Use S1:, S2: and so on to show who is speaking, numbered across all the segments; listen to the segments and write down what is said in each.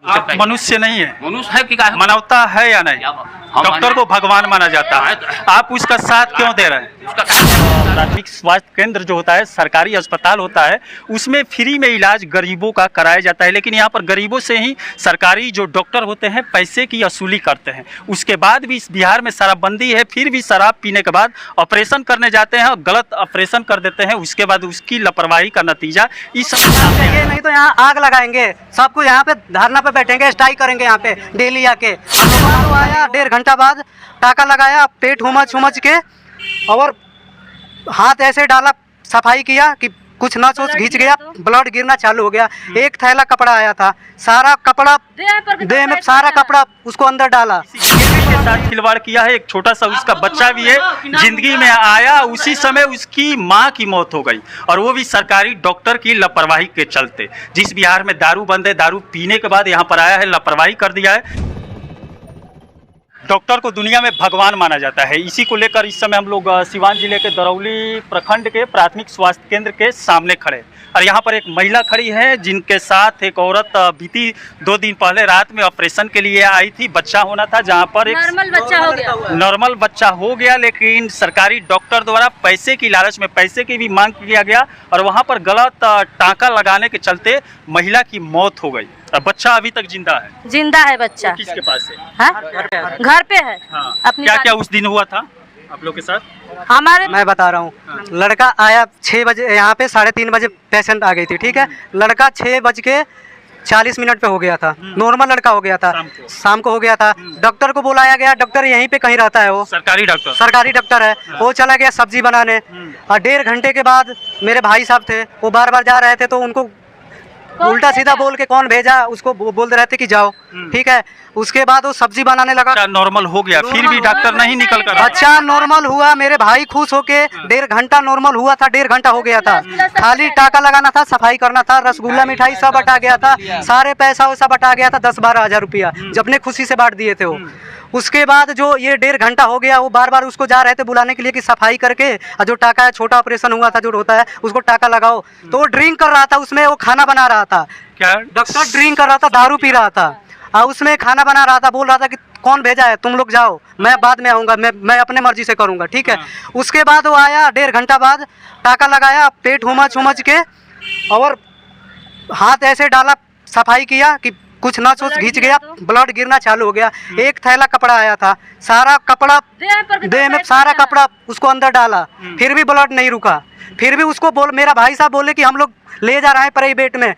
S1: आप मनुष्य नहीं है,
S2: मनुष्य है कि क्या है?
S1: मानवता है या नहीं? डॉक्टर को भगवान माना जाता है, आप उसका साथ क्यों दे रहे हैं? प्राथमिक स्वास्थ्य केंद्र जो होता है, सरकारी अस्पताल होता है, उसमें फ्री में इलाज गरीबों का कराया जाता है, लेकिन यहाँ पर गरीबों से ही सरकारी जो डॉक्टर होते हैं पैसे की वसूली करते हैं। उसके बाद भी इस बिहार में शराबबंदी है, फिर भी शराब पीने के बाद ऑपरेशन करने जाते हैं और गलत ऑपरेशन कर देते हैं। उसके बाद उसकी लापरवाही का नतीजा इस
S3: ये नहीं तो यहाँ आग लगाएंगे, सब कुछ यहाँ पे धरना पे बैठेंगे, स्ट्राइक करेंगे यहाँ पे डेली आके। आया 1.5 घंटा बाद टाका लगाया, पेट हुमच के और हाथ ऐसे डाला, सफाई किया कि कुछ ना सोच घिंच गया, ब्लड गिरना चालू हो गया। एक थैला कपड़ा आया था, सारा कपड़ा देह में सारा कपड़ा उसको अंदर डाला।
S1: के साथ खिलवाड़ किया है। एक छोटा सा उसका बच्चा भी है, जिंदगी में आया उसी समय उसकी माँ की मौत हो गई, और वो भी सरकारी डॉक्टर की लापरवाही के चलते। जिस बिहार में दारू बंद है, दारू पीने के बाद यहाँ पर आया है, लापरवाही कर दिया है। डॉक्टर को दुनिया में भगवान माना जाता है। इसी को लेकर इस समय हम लोग सिवान जिले के दरौली प्रखंड के प्राथमिक स्वास्थ्य केंद्र के सामने खड़े, और यहाँ पर एक महिला खड़ी है जिनके साथ एक औरत बीती 2 दिन पहले रात में ऑपरेशन के लिए आई थी। बच्चा होना था, जहाँ पर एक नॉर्मल बच्चा हो गया, लेकिन सरकारी डॉक्टर द्वारा पैसे की लालच में पैसे की भी मांग किया गया, और वहाँ पर गलत टाँका लगाने के चलते महिला की मौत हो गई। बच्चा अभी तक जिंदा है बच्चा। किसके पास है?
S4: घर पे है।
S1: हाँ। क्या क्या उस दिन हुआ था आप लोग के साथ?
S4: हमारे
S3: मैं बता रहा हूँ। लड़का आया 6 बजे, यहाँ पे 3:30 बजे पेशेंट आ गई थी, ठीक है। लड़का 6:40 पे हो गया था, नॉर्मल लड़का हो गया था, शाम को हो गया था। डॉक्टर को बुलाया गया, डॉक्टर यहीं पे कहीं रहता है, वो सरकारी डॉक्टर है। वो चला गया सब्जी बनाने, और 1.5 घंटे के बाद मेरे भाई साहब थे, वो बार बार जा रहे थे, तो उनको उल्टा सीधा बोल के कौन भेजा, उसको बोल रहे थे कि जाओ, ठीक है। उसके बाद वो सब्जी बनाने लगा,
S1: नॉर्मल हो गया, फिर भी डॉक्टर नहीं निकल कर।
S3: बच्चा नॉर्मल हुआ, मेरे भाई खुश होके 1.5 घंटा नॉर्मल हुआ था, 1.5 घंटा हो गया था। खाली टाका लगाना था, सफाई करना था, रसगुल्ला मिठाई सब बटा गया था, सारे पैसा वैसा बटा गया था, 10-12 हज़ार रुपया जो अपने खुशी से बांट दिए थे वो। उसके बाद जो ये 1.5 घंटा हो गया, वो बार बार उसको जा रहे थे बुलाने के लिए कि सफाई करके, और जो टाका है, छोटा ऑपरेशन हुआ था जो होता है, उसको टाका लगाओ। तो वो ड्रिंक कर रहा था, उसमें वो खाना बना रहा था।
S1: क्या
S3: डॉक्टर ड्रिंक कर रहा था, दारू पी रहा था, और उसमें खाना बना रहा था। बोल रहा था कि कौन भेजा है, तुम लोग जाओ, मैं बाद में आऊँगा, मैं अपने मर्जी से करूँगा, ठीक है। उसके बाद वो आया 1.5 घंटा बाद, टाका लगाया, पेट हुमच के और हाथ ऐसे डाला, सफाई किया कि कुछ ना सोच घिंच गया, ब्लड गिरना चालू हो गया। एक थैला कपड़ा आया था, सारा कपड़ा देह में सारा कपड़ा उसको अंदर डाला, फिर भी ब्लड नहीं रुका। फिर भी उसको मेरा भाई साहब बोले कि हम लोग ले जा रहे हैं प्राइवेट में,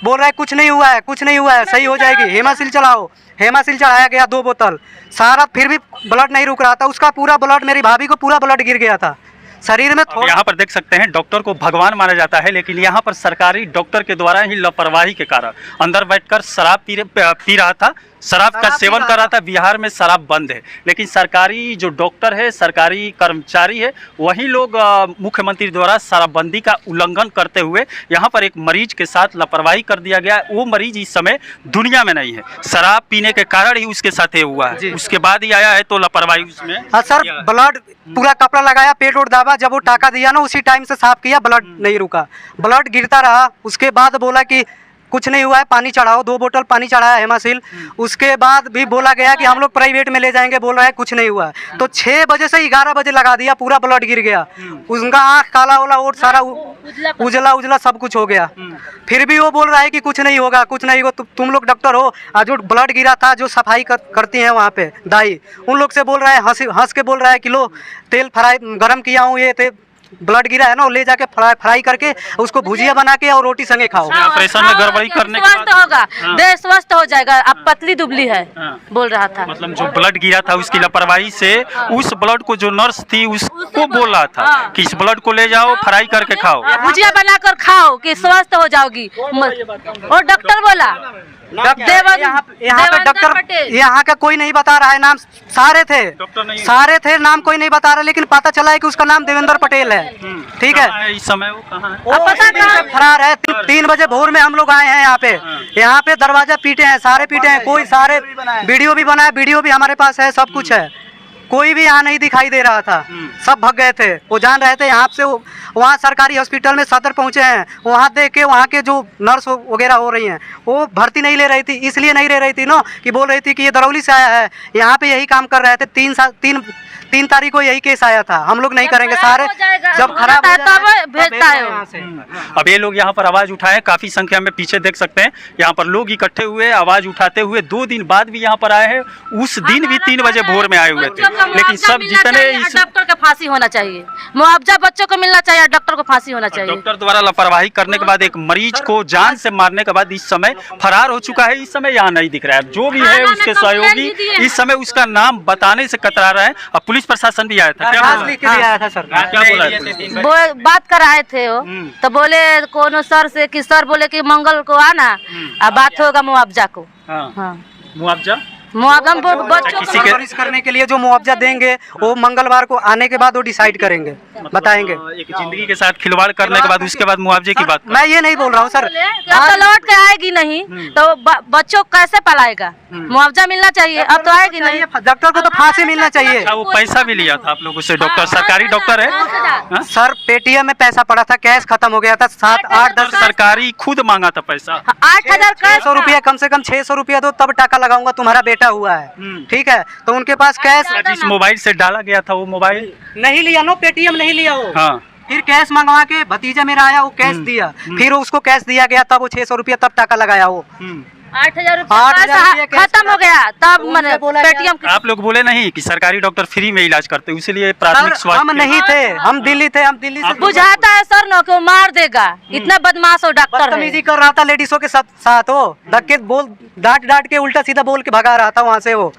S3: बोल रहा है कुछ नहीं हुआ है, कुछ नहीं हुआ है, सही हो जाएगी, हेमासिल चढ़ाओ। हेमासिल चढ़ाया गया 2 बोतल, सारा फिर भी ब्लड नहीं रुक रहा था। उसका पूरा ब्लड, मेरी भाभी को पूरा ब्लड गिर गया था शरीर में।
S1: यहाँ पर देख सकते हैं डॉक्टर को भगवान माना जाता है, लेकिन यहाँ पर सरकारी डॉक्टर के द्वारा ही लापरवाही के कारण अंदर बैठकर शराब पी रहा था, शराब का सेवन कर रहा था। बिहार में शराब बंद है, लेकिन सरकारी जो डॉक्टर है, सरकारी कर्मचारी है, वही लोग मुख्यमंत्री द्वारा शराबबंदी का उल्लंघन करते हुए यहाँ पर एक मरीज के साथ लापरवाही कर दिया गया। वो मरीज इस समय दुनिया में नहीं है, शराब पीने के कारण ही उसके साथ ये हुआ है। उसके बाद ही आया है तो लापरवाही उसमें।
S3: हाँ सर, ब्लड पूरा कपड़ा लगाया, पेट और दाबा, जब वो टाका दिया ना उसी टाइम से साफ किया, ब्लड नहीं रुका, ब्लड गिरता रहा। उसके बाद बोला कि कुछ नहीं हुआ है, पानी चढ़ाओ, 2 बोतल पानी चढ़ाया हेमासिल। उसके बाद भी बोला गया कि हम लोग प्राइवेट में ले जाएंगे, बोल रहा है कुछ नहीं हुआ है। तो 6 बजे से 11 बजे लगा दिया, पूरा ब्लड गिर गया, उनका आँख काला होला और सारा उजला सब कुछ हो गया। फिर भी वो बोल रहा है कि कुछ नहीं होगा, कुछ नहीं होगा, तुम लोग डॉक्टर हो। जो ब्लड गिरा था, जो सफाई करती हैं वहाँ पे दाई, उन लोग से बोल रहा है, हंस के बोल रहा है कि लो तेल गरम किया हूँ, ये ब्लड गिरा है ना, ले जाके फ्राई करके उसको भुजिया बना के और रोटी संगे खाओ।
S1: ऑपरेशन में गड़बड़ी करने के बाद
S4: होगा, देह स्वस्थ हो जाएगा। अब पतली दुबली है, बोल रहा था।
S1: मतलब जो ब्लड गिरा था उसकी लापरवाही से, उस ब्लड को जो नर्स थी उसको बोल रहा था कि इस ब्लड को ले जाओ, फ्राई करके खाओ,
S4: भुजिया बनाकर खाओ कि स्वस्थ हो जाओगी। और डॉक्टर बोला,
S3: यहाँ पे डॉक्टर यहाँ का कोई नहीं बता रहा है नाम, सारे थे नाम कोई नहीं बता रहा, लेकिन पता चला है कि उसका नाम देवेंद्र पटेल है, ठीक है।
S1: इस समय वो कहाँ है?
S3: वो पता कहाँ फरार है। 3 बजे भोर में हम लोग आए हैं यहाँ पे दरवाजा पीटे हैं, सारे पीटे हैं, कोई सारे वीडियो भी बनाया, वीडियो भी हमारे पास है, सब कुछ है। कोई भी यहाँ नहीं दिखाई दे रहा था, सब भाग गए थे। वो जान रहे थे यहाँ से वहाँ सरकारी हॉस्पिटल में सदर पहुँचे हैं, वहाँ देख के वहाँ के जो नर्स वगैरह हो रही हैं वो भर्ती नहीं ले रही थी, इसलिए नहीं ले रही थी ना कि बोल रही थी कि ये दरौली से आया है, यहाँ पे यही काम कर रहे थे। 3 तारीख को यही केस आया था। हम लोग नहीं करेंगे सारे, जब खराब हो
S4: तब भेजता है वो।
S1: अब ये लोग यहाँ पर आवाज उठाए, काफी संख्या में पीछे देख सकते हैं यहाँ पर लोग इकट्ठे हुए आवाज उठाते हुए 2 दिन बाद भी यहाँ पर आए हैं। उस दिन भी 3 बजे भोर में आए हुए थे, लेकिन सब जितने इस
S4: डॉक्टर को फांसी होना चाहिए, मुआवजा बच्चों को मिलना चाहिए, डॉक्टर को फांसी होना चाहिए।
S1: डॉक्टर द्वारा लापरवाही करने के बाद एक मरीज को जान से मारने के बाद इस समय फरार हो चुका है। इस समय यहाँ नहीं दिख रहा है। जो भी है उसके सहयोगी इस समय उसका नाम बताने से कतरा रहे हैं। अब पुलिस प्रशासन भी आया था, क्या
S3: खास लिख के दिया आया था सर।
S1: क्या बोला है पुलिस?
S4: वो बात कराए थे वो, तो बोले कोनो सर से कि सर बोले कि मंगल को आना अब बात होगा मुआवजा को। हाँ
S1: मुआवजा
S4: मुआवजा बच्चों
S1: किसी के
S3: परवरिश करने के लिए जो मुआवजा देंगे वो मंगलवार को आने के बाद वो डिसाइड करेंगे, बताएंगे।
S1: एक जिंदगी के साथ खिलवाड़ करने के बाद उसके बाद मुआवजे की बात
S3: मैं ये नहीं बोल रहा हूँ सर,
S4: अब तो लौट के आएगी नहीं तो बच्चों को कैसे पलाएगा? मुआवजा मिलना चाहिए, अब तो आएगी नहीं।
S3: डॉक्टर को तो फांसी मिलना चाहिए।
S1: वो पैसा भी लिया था आप लोगों से? डॉक्टर सरकारी डॉक्टर है
S3: सर, पेटीएम में पैसा पड़ा था, कैश खत्म हो गया था। 7, 8, 10
S1: सरकारी खुद मांगा था पैसा।
S4: 8,000
S3: 600 रुपया, कम से कम 600 रुपया दो तब टाका लगाऊंगा, तुम्हारा बेटा हुआ है। ठीक है, तो उनके पास कैश
S1: जिस मोबाइल से डाला गया था वो मोबाइल
S3: नहीं लिया, नो पेटीएम नहीं लिया वो।
S1: हाँ।
S3: फिर कैश मंगवा के भतीजा मेरा आया, वो कैश दिया, फिर उसको कैश दिया गया, तब वो 600 रुपया तब टाका लगाया वो।
S4: 8,000 रुपया खत्म हो गया तब मैंने पेटीएम।
S1: आप लोग बोले नहीं कि सरकारी डॉक्टर फ्री में इलाज करते, इसलिए प्राथमिक स्वास्थ्य
S3: हम नहीं थे, हम दिल्ली थे, हम दिल्ली से
S4: बुझाता है सर न कि वो मार देगा, इतना बदमाश हो डॉक्टर है।
S3: बदतमीजी कर रहा था लेडीजों के साथ वो, धक्के बोल डांट के उल्टा सीधा बोल के भगा रहा था वहाँ से वो,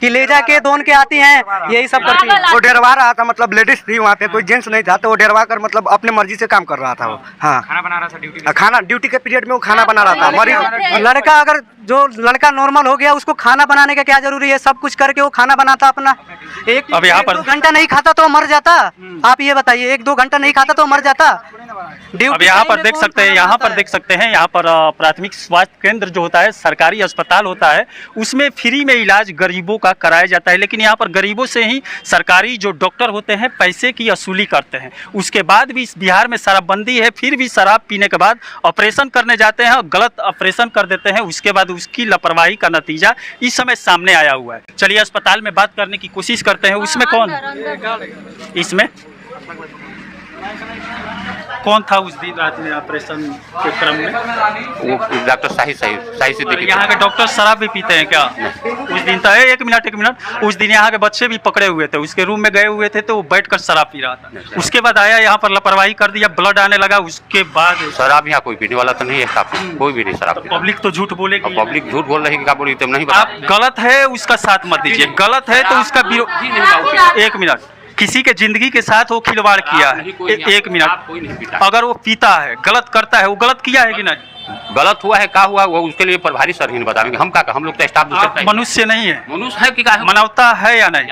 S3: कि ले जाके दोन के आती हैं, यही सब करती है।
S2: वो डरवा रहा था, मतलब लेडीज थी वहाँ पे, कोई जेंट्स नहीं था, तो वो डरवा कर मतलब अपने मर्जी से काम कर रहा था वो। हाँ, खाना बना रहा था ड्यूटी, खाना ड्यूटी के पीरियड में वो खाना बना रहा था। मरीज
S3: लड़का अगर जो लड़का नॉर्मल हो गया उसको खाना बनाने का क्या जरूरी है? सब कुछ करके वो खाना बनाता अपना।
S1: अब यहाँ पर
S3: 1-2 घंटा नहीं खाता तो मर जाता। आप ये बताइए, 1-2 घंटा नहीं खाता तो मर जाता।
S1: अब यहाँ पर देख सकते हैं, यहाँ पर प्राथमिक स्वास्थ्य केंद्र जो होता है, सरकारी अस्पताल होता है, उसमें फ्री में इलाज गरीबों का कराया जाता है। लेकिन यहाँ पर गरीबों से ही सरकारी जो डॉक्टर होते हैं पैसे की वसूली करते हैं। उसके बाद भी इस बिहार में शराबबंदी है, फिर भी शराब पीने के बाद ऑपरेशन करने जाते हैं और गलत ऑपरेशन कर देते हैं। उसके बाद उसकी लापरवाही का नतीजा इस समय सामने आया हुआ है। चलिए अस्पताल में बात करने की कोशिश करते हैं। उसमें इसमें कौन था उस दिन रात में ऑपरेशन के क्रम में?
S5: वो डॉक्टर शाही सिद्दीकी।
S1: यहाँ के डॉक्टर शराब भी पीते हैं क्या? उस दिन था, एक मिनट, उस दिन यहाँ के बच्चे भी पकड़े हुए थे, उसके रूम में गए हुए थे तो वो बैठकर शराब पी रहा था। उसके बाद आया यहाँ पर लापरवाही कर दिया, ब्लड आने लगा। उसके बाद
S5: शराब यहाँ कोई पीने वाला तो नहीं है स्टाफ, कोई भी नहीं शराब।
S1: पब्लिक तो झूठ बोलेगी,
S5: पब्लिक झूठ बोल रही है, क्या बोल रही नहीं।
S1: आप गलत है उसका साथ मत दीजिए, गलत है तो उसका एक मिनट, किसी के जिंदगी के साथ वो खिलवाड़ किया है। एक मिनट, अगर वो पीता है, गलत करता है, वो गलत किया है कि नहीं?
S5: गलत हुआ है, क्या हुआ वो उसके लिए प्रभारी सर ही बताएंगे। हम क्या, हम लोग तो स्टाफ
S1: आप मनुष्य नहीं है,
S5: मनुष्य है कि क्या?
S1: मानवता है या नहीं?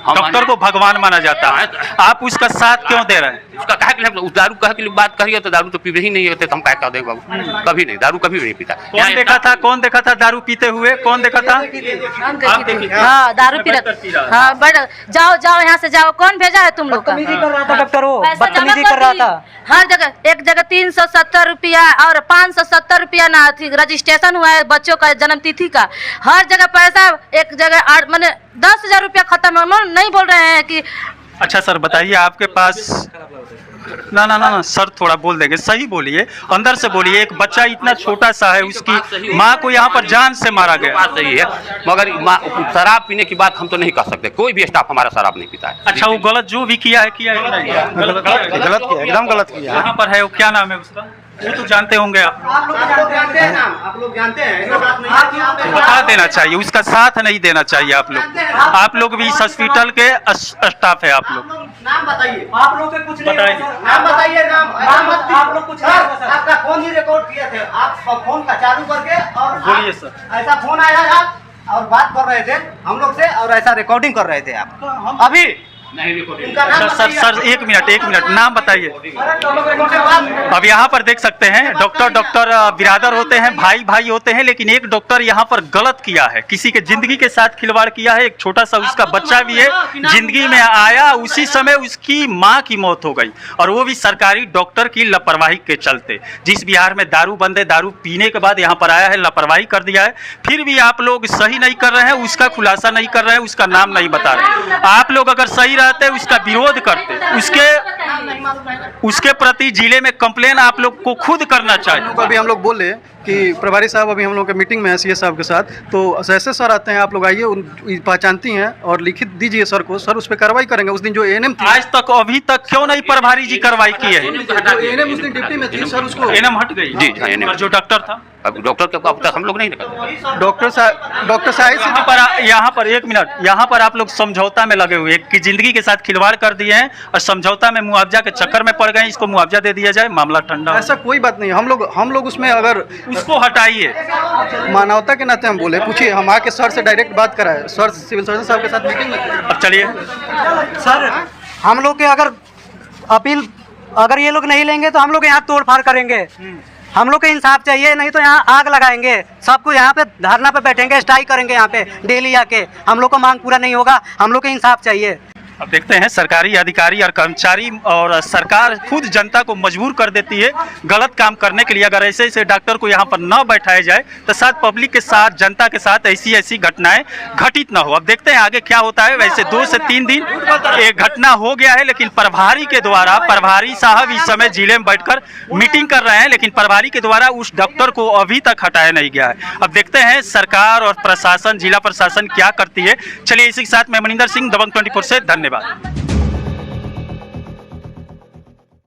S1: डॉक्टर को भगवान माना जाता है, आप उसका साथ क्यों दे रहे हैं?
S5: उसका कहा कि उस दारू कह के बात करिए तो दारू तो पीते ही नहीं होते, तो हम क्या कह देंगे बाबू? कभी नहीं, दारू कभी भी नहीं पीता।
S1: कौन देखा था दारू पीते हुए? कौन देखा था?
S4: हाँ, दारू पी रहा। हाँ, बट जाओ यहाँ से जाओ, कौन भेजा है तुम लोग का?
S3: डॉक्टर वो बदतमीजी कर रहा था।
S4: हर जगह, एक जगह 370 रुपया और 570 रुपया ना रजिस्ट्रेशन हुआ है बच्चों का जन्म तिथि का। हर जगह पैसा, एक जगह मैंने 10,000 रुपया खत्म है। नहीं बोल रहे हैं कि
S1: अच्छा सर बताइए, आपके पास ना सर थोड़ा बोल देंगे, सही बोलिए, अंदर से बोलिए। एक बच्चा इतना छोटा सा है, उसकी माँ को यहाँ पर जान से मारा गया।
S5: बात सही है, मगर शराब पीने की बात हम तो नहीं कर सकते। कोई भी स्टाफ हमारा शराब नहीं पीता है।
S1: अच्छा, वो गलत जो भी किया है
S2: गलत किया, एकदम गलत किया।
S1: यहाँ पर है वो, क्या नाम है उसका? वो तो जानते होंगे आप लोग जानते हैं, बता देना चाहिए, उसका साथ नहीं देना चाहिए। आप लोग भी इस हॉस्पिटल के स्टाफ है। आप लोग
S6: नाम बताइए,
S3: आप लोग कुछ
S1: बताइए,
S6: नाम बताइए, नाम
S3: आप लोग कुछ
S6: आपका फोन ही रिकॉर्ड किए थे, आप फोन का चालू करके और
S1: बोलिए सर।
S6: ऐसा फोन आया आप और बात कर रहे थे हम लोग से और ऐसा रिकॉर्डिंग कर रहे थे आप। अभी उनका
S1: सर
S6: नाम
S1: सर
S6: बताइए।
S1: सर एक मिनट नाम बताइए। अब यहाँ पर देख सकते हैं डॉक्टर बिरादर होते हैं, भाई होते हैं, लेकिन एक डॉक्टर यहाँ पर गलत किया है, किसी के जिंदगी के साथ खिलवाड़ किया है। एक छोटा सा उसका बच्चा भी है, जिंदगी में आया उसी समय उसकी माँ की मौत हो गई, और वो भी सरकारी डॉक्टर की लापरवाही के चलते। जिस बिहार में दारू बंद है, दारू पीने के बाद यहाँ पर आया है, लापरवाही कर दिया है, फिर भी आप लोग सही नहीं कर रहे हैं, उसका खुलासा नहीं कर रहे हैं, उसका नाम नहीं बता रहे। आप लोग अगर सही रहते, उसका विरोध करते, उसके प्रति जिले में कंप्लेन आप लोग को खुद करना चाहिए।
S7: अभी हम लोग बोले कि प्रभारी साहब अभी हम लोग के मीटिंग में है सीएस साहब के साथ, तो ऐसे सर आते हैं, आप लोग आइए, पहचानती हैं और लिखित दीजिए सर को, सर उस पर कार्रवाई करेंगे। उस दिन जो एएनएम थी,
S1: आज तक अभी तक क्यों नहीं प्रभारी जी कार्रवाई की है?
S7: एएनएम उस दिन डिप्टी में थी सर, उसको
S1: एनएम हट गई
S5: जी, हाँ, NM
S1: और जो डॉक्टर था,
S5: अब डॉक्टर के अब तक हम लोग नहीं निकल।
S7: डॉक्टर साहिब
S1: यहाँ पर एक मिनट, यहाँ पर आप लोग समझौता में लगे हुए कि जिंदगी के साथ खिलवाड़ कर दिए हैं और समझौता में मुआवजा के चक्कर में पड़ गए, इसको मुआवजा दे दिया जाए, मामला ठंडा।
S7: ऐसा कोई बात नहीं। हम लोग उसमें अगर
S1: उसको हटाइए।
S7: मानवता के नाते हम बोले, पूछिए, हम आके सर से डायरेक्ट बात कराए, सर सिविल सर्जन साहब के साथ मीटिंग में।
S1: अब चलिए
S3: सर हम लोग के अगर अपील अगर ये लोग नहीं लेंगे तो हम लोग यहाँ तोड़ फाड़ करेंगे। हम लोग को इंसाफ चाहिए, नहीं तो यहाँ आग लगाएंगे, सबको यहाँ पे धरना पे बैठेंगे, स्ट्राइक करेंगे यहाँ पे डेली आके। हम लोग को मांग पूरा नहीं होगा, हम लोग को इंसाफ चाहिए।
S1: अब देखते हैं सरकारी अधिकारी और कर्मचारी और सरकार खुद जनता को मजबूर कर देती है गलत काम करने के लिए। अगर ऐसे ऐसे डॉक्टर को यहाँ पर न बैठाया जाए तो शायद पब्लिक के साथ, जनता के साथ ऐसी घटनाएं घटित न हो। अब देखते हैं आगे क्या होता है। वैसे 2 से 3 दिन एक घटना हो गया है, लेकिन प्रभारी के द्वारा, प्रभारी साहब इस समय जिले में बैठकर मीटिंग कर रहे हैं, लेकिन प्रभारी के द्वारा उस डॉक्टर को अभी तक हटाया नहीं गया है। अब देखते हैं सरकार और प्रशासन, जिला प्रशासन क्या करती है। चलिए इसी के साथ मैं मनिंदर सिंह, दबंग 24 से धन्यवाद।